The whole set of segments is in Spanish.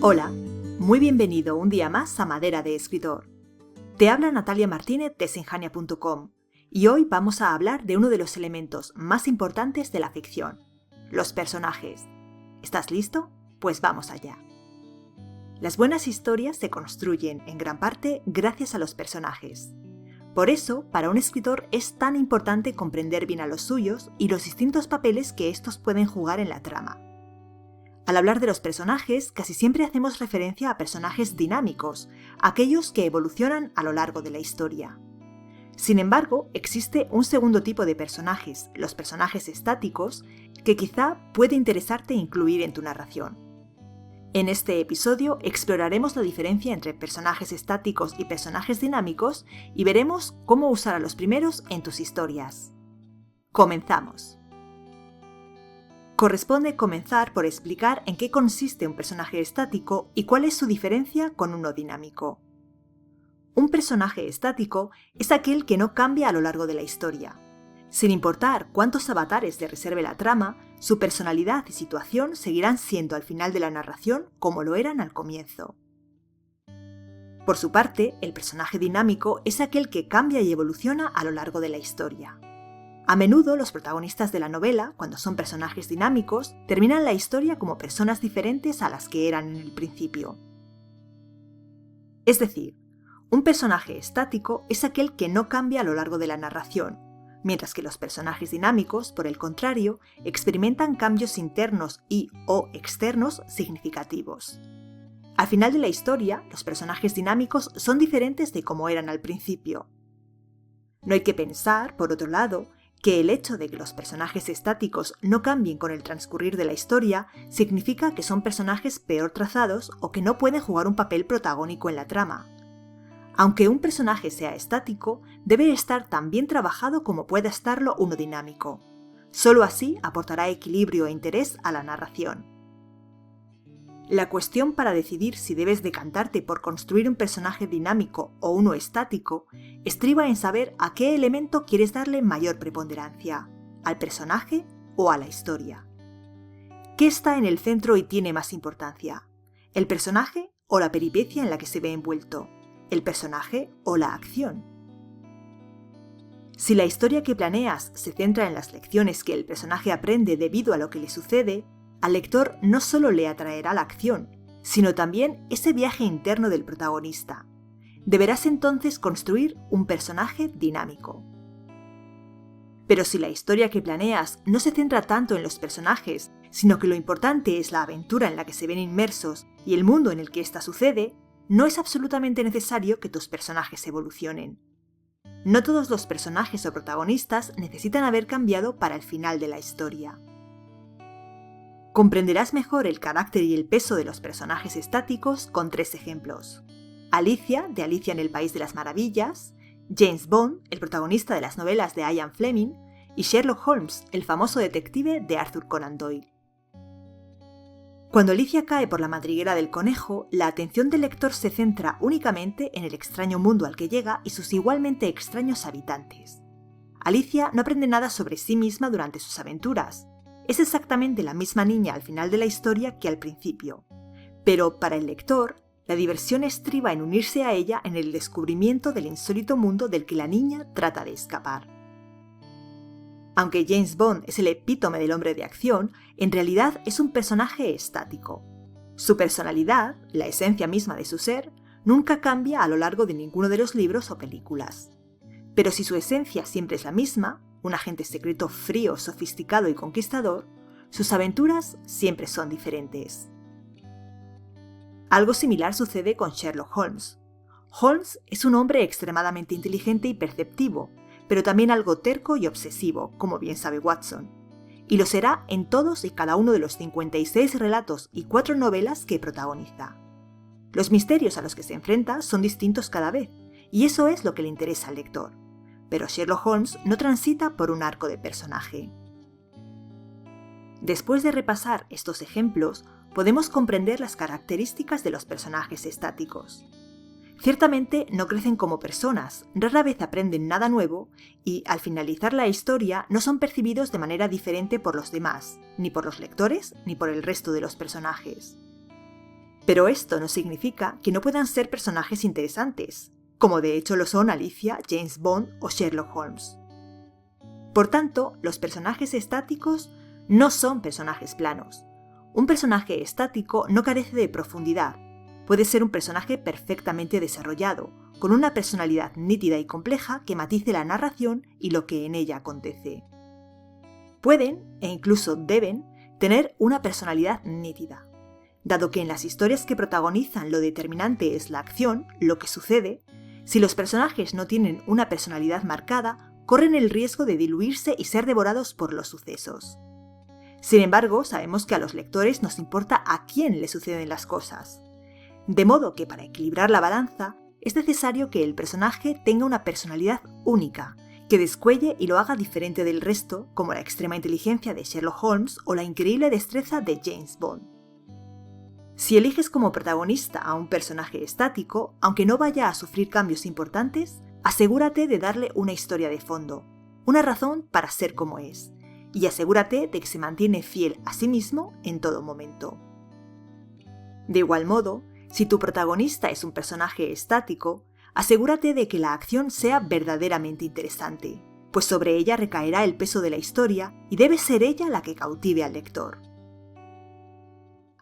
Hola, muy bienvenido un día más a Madera de Escritor. Te habla Natalia Martínez de Sinjania.com y hoy vamos a hablar de uno de los elementos más importantes de la ficción, los personajes. ¿Estás listo? Pues vamos allá. Las buenas historias se construyen, en gran parte, gracias a los personajes. Por eso, para un escritor es tan importante comprender bien a los suyos y los distintos papeles que estos pueden jugar en la trama. Al hablar de los personajes, casi siempre hacemos referencia a personajes dinámicos, aquellos que evolucionan a lo largo de la historia. Sin embargo, existe un segundo tipo de personajes, los personajes estáticos, que quizá puede interesarte incluir en tu narración. En este episodio exploraremos la diferencia entre personajes estáticos y personajes dinámicos y veremos cómo usar a los primeros en tus historias. ¡Comenzamos! Corresponde comenzar por explicar en qué consiste un personaje estático y cuál es su diferencia con uno dinámico. Un personaje estático es aquel que no cambia a lo largo de la historia. Sin importar cuántos avatares le reserve la trama, su personalidad y situación seguirán siendo al final de la narración como lo eran al comienzo. Por su parte, el personaje dinámico es aquel que cambia y evoluciona a lo largo de la historia. A menudo los protagonistas de la novela, cuando son personajes dinámicos, terminan la historia como personas diferentes a las que eran en el principio. Es decir, un personaje estático es aquel que no cambia a lo largo de la narración, mientras que los personajes dinámicos, por el contrario, experimentan cambios internos y/o externos significativos. Al final de la historia, los personajes dinámicos son diferentes de como eran al principio. No hay que pensar, por otro lado, que el hecho de que los personajes estáticos no cambien con el transcurrir de la historia significa que son personajes peor trazados o que no pueden jugar un papel protagónico en la trama. Aunque un personaje sea estático, debe estar tan bien trabajado como pueda estarlo uno dinámico. Solo así aportará equilibrio e interés a la narración. La cuestión para decidir si debes decantarte por construir un personaje dinámico o uno estático estriba en saber a qué elemento quieres darle mayor preponderancia, al personaje o a la historia. ¿Qué está en el centro y tiene más importancia? ¿El personaje o la peripecia en la que se ve envuelto? ¿El personaje o la acción? Si la historia que planeas se centra en las lecciones que el personaje aprende debido a lo que le sucede, al lector no solo le atraerá la acción, sino también ese viaje interno del protagonista. Deberás entonces construir un personaje dinámico. Pero si la historia que planeas no se centra tanto en los personajes, sino que lo importante es la aventura en la que se ven inmersos y el mundo en el que ésta sucede, no es absolutamente necesario que tus personajes evolucionen. No todos los personajes o protagonistas necesitan haber cambiado para el final de la historia. Comprenderás mejor el carácter y el peso de los personajes estáticos con 3 ejemplos. Alicia, de Alicia en el País de las Maravillas, James Bond, el protagonista de las novelas de Ian Fleming, y Sherlock Holmes, el famoso detective de Arthur Conan Doyle. Cuando Alicia cae por la madriguera del conejo, la atención del lector se centra únicamente en el extraño mundo al que llega y sus igualmente extraños habitantes. Alicia no aprende nada sobre sí misma durante sus aventuras. Es exactamente la misma niña al final de la historia que al principio. Pero para el lector, la diversión estriba en unirse a ella en el descubrimiento del insólito mundo del que la niña trata de escapar. Aunque James Bond es el epítome del hombre de acción, en realidad es un personaje estático. Su personalidad, la esencia misma de su ser, nunca cambia a lo largo de ninguno de los libros o películas. Pero si su esencia siempre es la misma, un agente secreto frío, sofisticado y conquistador, sus aventuras siempre son diferentes. Algo similar sucede con Sherlock Holmes. Holmes es un hombre extremadamente inteligente y perceptivo, pero también algo terco y obsesivo, como bien sabe Watson. Y lo será en todos y cada uno de los 56 relatos y 4 novelas que protagoniza. Los misterios a los que se enfrenta son distintos cada vez, y eso es lo que le interesa al lector. Pero Sherlock Holmes no transita por un arco de personaje. Después de repasar estos ejemplos, podemos comprender las características de los personajes estáticos. Ciertamente no crecen como personas, rara vez aprenden nada nuevo y, al finalizar la historia, no son percibidos de manera diferente por los demás, ni por los lectores ni por el resto de los personajes. Pero esto no significa que no puedan ser personajes interesantes, como de hecho lo son Alicia, James Bond o Sherlock Holmes. Por tanto, los personajes estáticos no son personajes planos. Un personaje estático no carece de profundidad. Puede ser un personaje perfectamente desarrollado, con una personalidad nítida y compleja que matice la narración y lo que en ella acontece. Pueden, e incluso deben, tener una personalidad nítida. Dado que en las historias que protagonizan lo determinante es la acción, lo que sucede, si los personajes no tienen una personalidad marcada, corren el riesgo de diluirse y ser devorados por los sucesos. Sin embargo, sabemos que a los lectores nos importa a quién le suceden las cosas. De modo que para equilibrar la balanza, es necesario que el personaje tenga una personalidad única, que descuelle y lo haga diferente del resto, como la extrema inteligencia de Sherlock Holmes o la increíble destreza de James Bond. Si eliges como protagonista a un personaje estático, aunque no vaya a sufrir cambios importantes, asegúrate de darle una historia de fondo, una razón para ser como es, y asegúrate de que se mantiene fiel a sí mismo en todo momento. De igual modo, si tu protagonista es un personaje estático, asegúrate de que la acción sea verdaderamente interesante, pues sobre ella recaerá el peso de la historia y debe ser ella la que cautive al lector.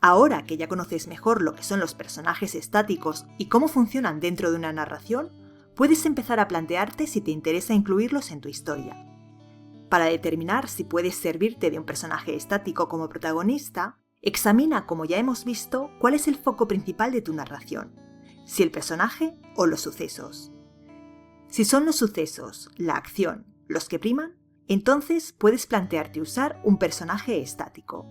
Ahora que ya conoces mejor lo que son los personajes estáticos y cómo funcionan dentro de una narración, puedes empezar a plantearte si te interesa incluirlos en tu historia. Para determinar si puedes servirte de un personaje estático como protagonista, examina, como ya hemos visto, cuál es el foco principal de tu narración, si el personaje o los sucesos. Si son los sucesos, la acción, los que priman, entonces puedes plantearte usar un personaje estático.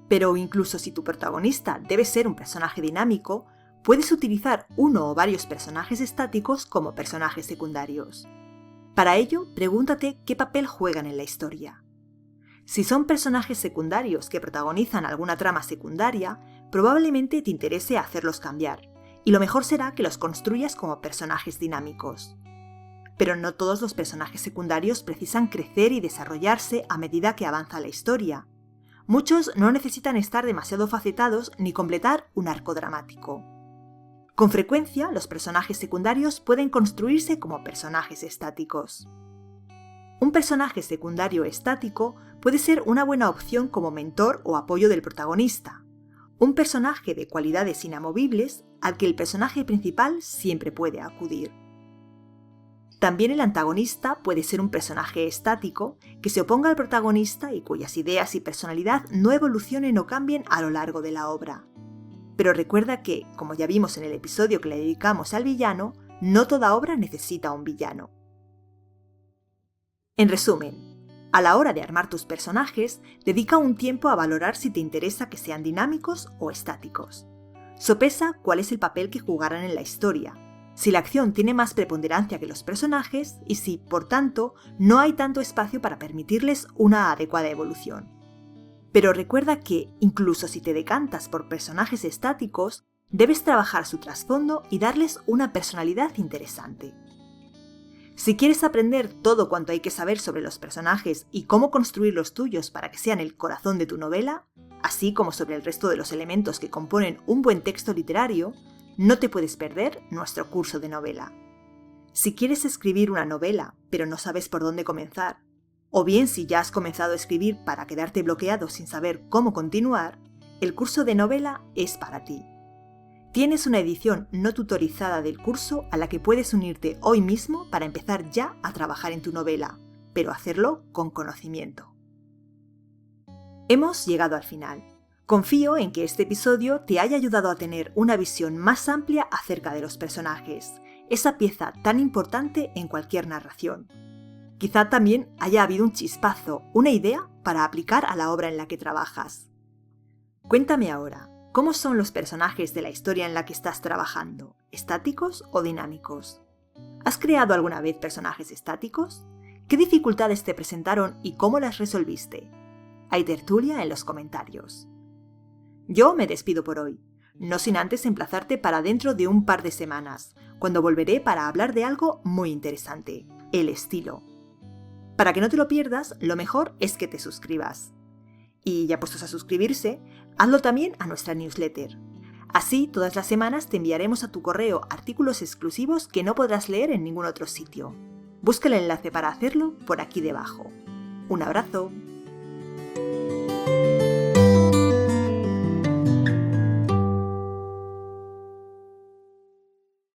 Pero incluso si tu protagonista debe ser un personaje dinámico, puedes utilizar uno o varios personajes estáticos como personajes secundarios. Para ello, pregúntate qué papel juegan en la historia. Si son personajes secundarios que protagonizan alguna trama secundaria, probablemente te interese hacerlos cambiar, y lo mejor será que los construyas como personajes dinámicos. Pero no todos los personajes secundarios precisan crecer y desarrollarse a medida que avanza la historia. Muchos no necesitan estar demasiado facetados ni completar un arco dramático. Con frecuencia, los personajes secundarios pueden construirse como personajes estáticos. Un personaje secundario estático puede ser una buena opción como mentor o apoyo del protagonista, un personaje de cualidades inamovibles al que el personaje principal siempre puede acudir. También el antagonista puede ser un personaje estático que se oponga al protagonista y cuyas ideas y personalidad no evolucionen o cambien a lo largo de la obra. Pero recuerda que, como ya vimos en el episodio que le dedicamos al villano, no toda obra necesita un villano. En resumen, a la hora de armar tus personajes, dedica un tiempo a valorar si te interesa que sean dinámicos o estáticos. Sopesa cuál es el papel que jugarán en la historia, si la acción tiene más preponderancia que los personajes y si, por tanto, no hay tanto espacio para permitirles una adecuada evolución. Pero recuerda que, incluso si te decantas por personajes estáticos, debes trabajar su trasfondo y darles una personalidad interesante. Si quieres aprender todo cuanto hay que saber sobre los personajes y cómo construir los tuyos para que sean el corazón de tu novela, así como sobre el resto de los elementos que componen un buen texto literario, no te puedes perder nuestro curso de novela. Si quieres escribir una novela, pero no sabes por dónde comenzar, o bien si ya has comenzado a escribir para quedarte bloqueado sin saber cómo continuar, el curso de novela es para ti. Tienes una edición no tutorizada del curso a la que puedes unirte hoy mismo para empezar ya a trabajar en tu novela, pero hacerlo con conocimiento. Hemos llegado al final. Confío en que este episodio te haya ayudado a tener una visión más amplia acerca de los personajes, esa pieza tan importante en cualquier narración. Quizá también haya habido un chispazo, una idea para aplicar a la obra en la que trabajas. Cuéntame ahora, ¿cómo son los personajes de la historia en la que estás trabajando? ¿Estáticos o dinámicos? ¿Has creado alguna vez personajes estáticos? ¿Qué dificultades te presentaron y cómo las resolviste? Hay tertulia en los comentarios. Yo me despido por hoy, no sin antes emplazarte para dentro de un par de semanas, cuando volveré para hablar de algo muy interesante, el estilo. Para que no te lo pierdas, lo mejor es que te suscribas. Y ya puestos a suscribirse, Hazlo también a nuestra newsletter. Así, todas las semanas te enviaremos a tu correo artículos exclusivos que no podrás leer en ningún otro sitio. Busca el enlace para hacerlo por aquí debajo. Un abrazo.